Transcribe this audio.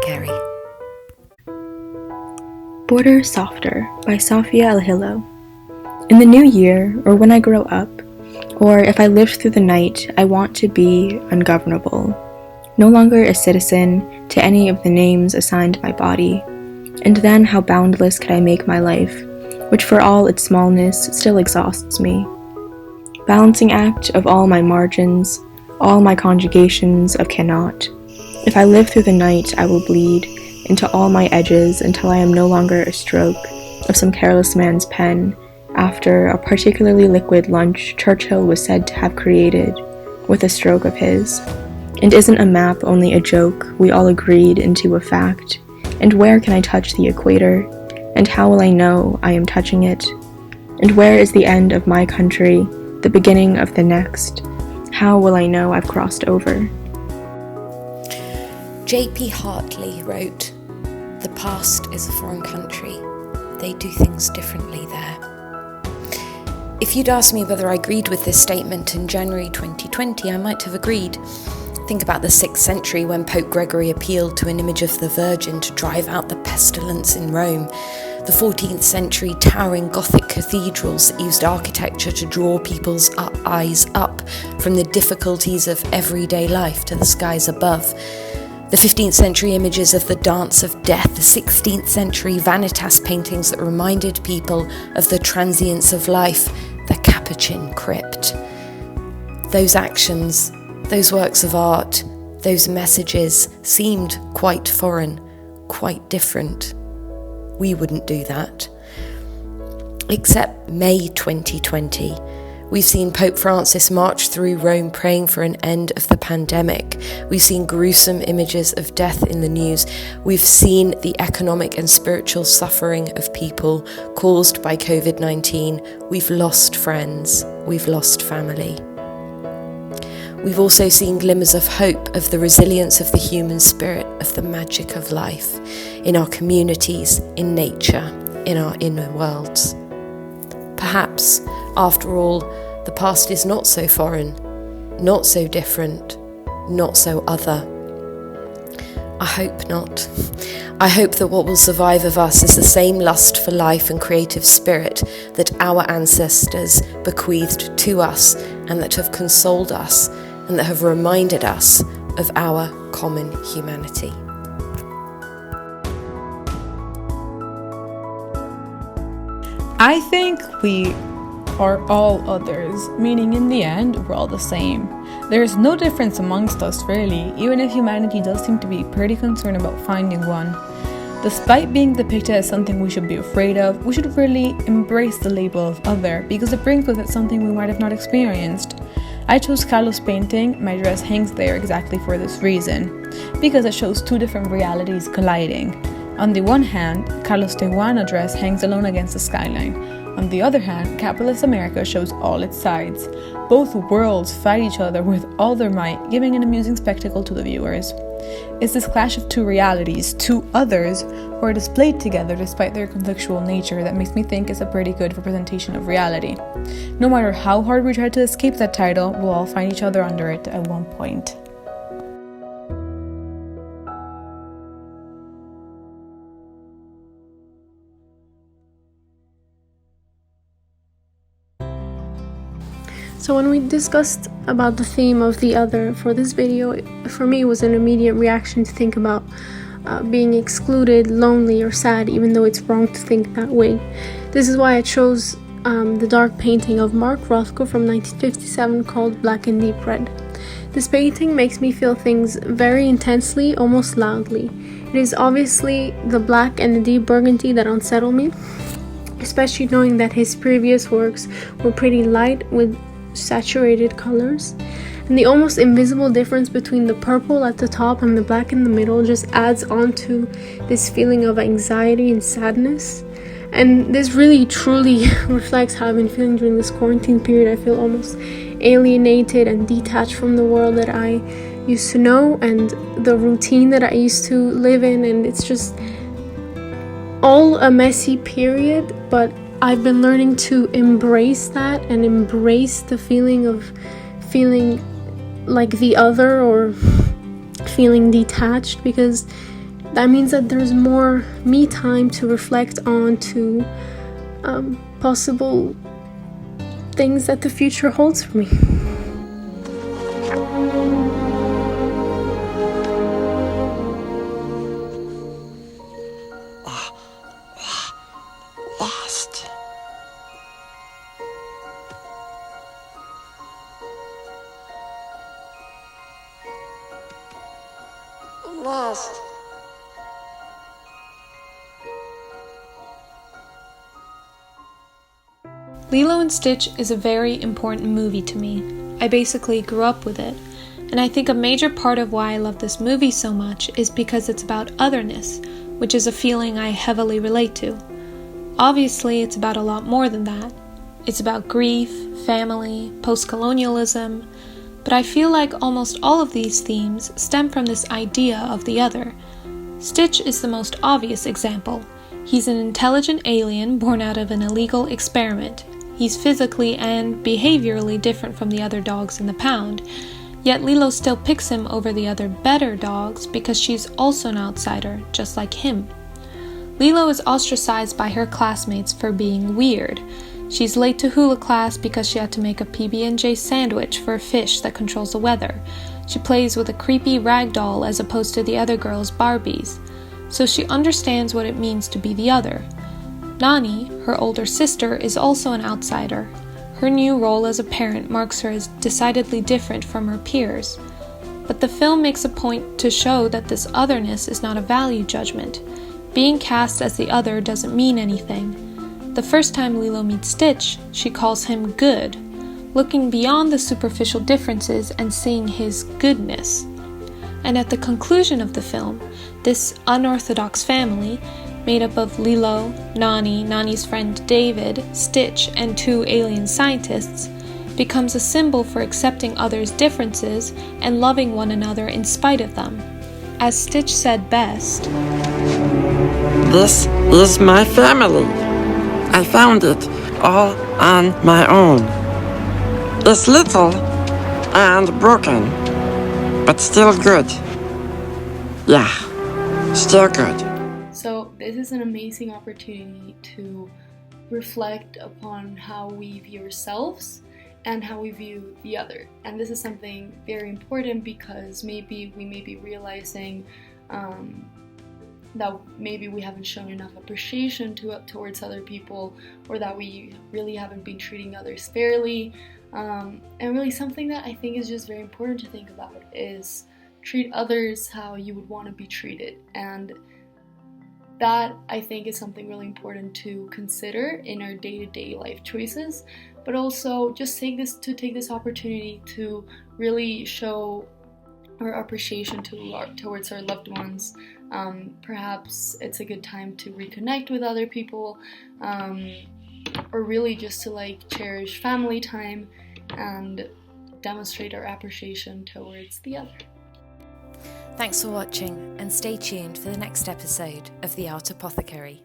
Apothecary. Border Softer by Safia El-Hilo. In the new year, or when I grow up, or if I live through the night, I want to be ungovernable, no longer a citizen to any of the names assigned my body. And then how boundless could I make my life, which for all its smallness still exhausts me. Balancing act of all my margins, all my conjugations of cannot. If I live through the night, I will bleed into all my edges until I am no longer a stroke of some careless man's pen after a particularly liquid lunch Churchill was said to have created with a stroke of his. And isn't a map only a joke we all agreed into a fact? And where can I touch the equator? And how will I know I am touching it? And where is the end of my country, the beginning of the next? How will I know I've crossed over? J.P. Hartley wrote, "The past is a foreign country. They do things differently there." If you'd asked me whether I agreed with this statement in January 2020, I might have agreed. Think about the 6th century when Pope Gregory appealed to an image of the Virgin to drive out the pestilence in Rome. The 14th century towering Gothic cathedrals that used architecture to draw people's eyes up from the difficulties of everyday life to the skies above. The 15th century images of the dance of death, the 16th century vanitas paintings that reminded people of the transience of life, the Capuchin crypt. Those actions, those works of art, those messages seemed quite foreign, quite different. We wouldn't do that. Except May 2020. We've seen Pope Francis march through Rome praying for an end of the pandemic. We've seen gruesome images of death in the news. We've seen the economic and spiritual suffering of people caused by COVID-19. We've lost friends. We've lost family. We've also seen glimmers of hope, of the resilience of the human spirit, of the magic of life, in our communities, in nature, in our inner worlds. Perhaps, after all, the past is not so foreign, not so different, not so other. I hope not. I hope that what will survive of us is the same lust for life and creative spirit that our ancestors bequeathed to us and that have consoled us and that have reminded us of our common humanity. I think we are all others, meaning in the end, we're all the same. There is no difference amongst us really, even if humanity does seem to be pretty concerned about finding one. Despite being depicted as something we should be afraid of, we should really embrace the label of other, because it brings with it something we might have not experienced. I chose Carlos' painting, My Dress Hangs There, exactly for this reason, because it shows two different realities colliding. On the one hand, Carlos' Tehuano dress hangs alone against the skyline. On the other hand, capitalist America shows all its sides. Both worlds fight each other with all their might, giving an amusing spectacle to the viewers. It's this clash of two realities, two others, who are displayed together despite their conflictual nature that makes me think it's a pretty good representation of reality. No matter how hard we try to escape that title, we'll all find each other under it at one point. So when we discussed about the theme of the other for this video, for me it was an immediate reaction to think about being excluded, lonely, or sad, even though it's wrong to think that way. This is why I chose the dark painting of Mark Rothko from 1957 called Black and Deep Red. This painting makes me feel things very intensely, almost loudly. It is obviously the black and the deep burgundy that unsettle me, especially knowing that his previous works were pretty light with saturated colors, and the almost invisible difference between the purple at the top and the black in the middle just adds on to this feeling of anxiety and sadness. And this really truly reflects how I've been feeling during this quarantine period. I feel almost alienated and detached from the world that I used to know and the routine that I used to live in, and it's just all a messy period, but I've been learning to embrace that and embrace the feeling of feeling like the other or feeling detached, because that means that there's more me time to reflect on, to possible things that the future holds for me. Lost. Lost. Lilo and Stitch is a very important movie to me. I basically grew up with it, and I think a major part of why I love this movie so much is because it's about otherness, which is a feeling I heavily relate to. Obviously, it's about a lot more than that. It's about grief, family, post-colonialism, but I feel like almost all of these themes stem from this idea of the other. Stitch is the most obvious example. He's an intelligent alien born out of an illegal experiment. He's physically and behaviorally different from the other dogs in the pound, yet Lilo still picks him over the other better dogs because she's also an outsider, just like him. Lilo is ostracized by her classmates for being weird. She's late to hula class because she had to make a PB&J sandwich for a fish that controls the weather. She plays with a creepy rag doll as opposed to the other girls' Barbies. So she understands what it means to be the other. Nani, her older sister, is also an outsider. Her new role as a parent marks her as decidedly different from her peers. But the film makes a point to show that this otherness is not a value judgment. Being cast as the other doesn't mean anything. The first time Lilo meets Stitch, she calls him good, looking beyond the superficial differences and seeing his goodness. And at the conclusion of the film, this unorthodox family, made up of Lilo, Nani, Nani's friend David, Stitch, and 2 alien scientists, becomes a symbol for accepting others' differences and loving one another in spite of them. As Stitch said best, This is my family. I found it all on my own. It's little and broken, but still good. Yeah, still good. So this is an amazing opportunity to reflect upon how we view ourselves and how we view the other. And this is something very important because maybe we may be realizing that maybe we haven't shown enough appreciation towards other people, or that we really haven't been treating others fairly. And really something that I think is just very important to think about is treat others how you would want to be treated. And that, I think, is something really important to consider in our day-to-day life choices, but also just take this opportunity to really show our appreciation towards our loved ones. Perhaps it's a good time to reconnect with other people, or really just to cherish family time and demonstrate our appreciation towards the other. Thanks for watching, and stay tuned for the next episode of the Art Apothecary.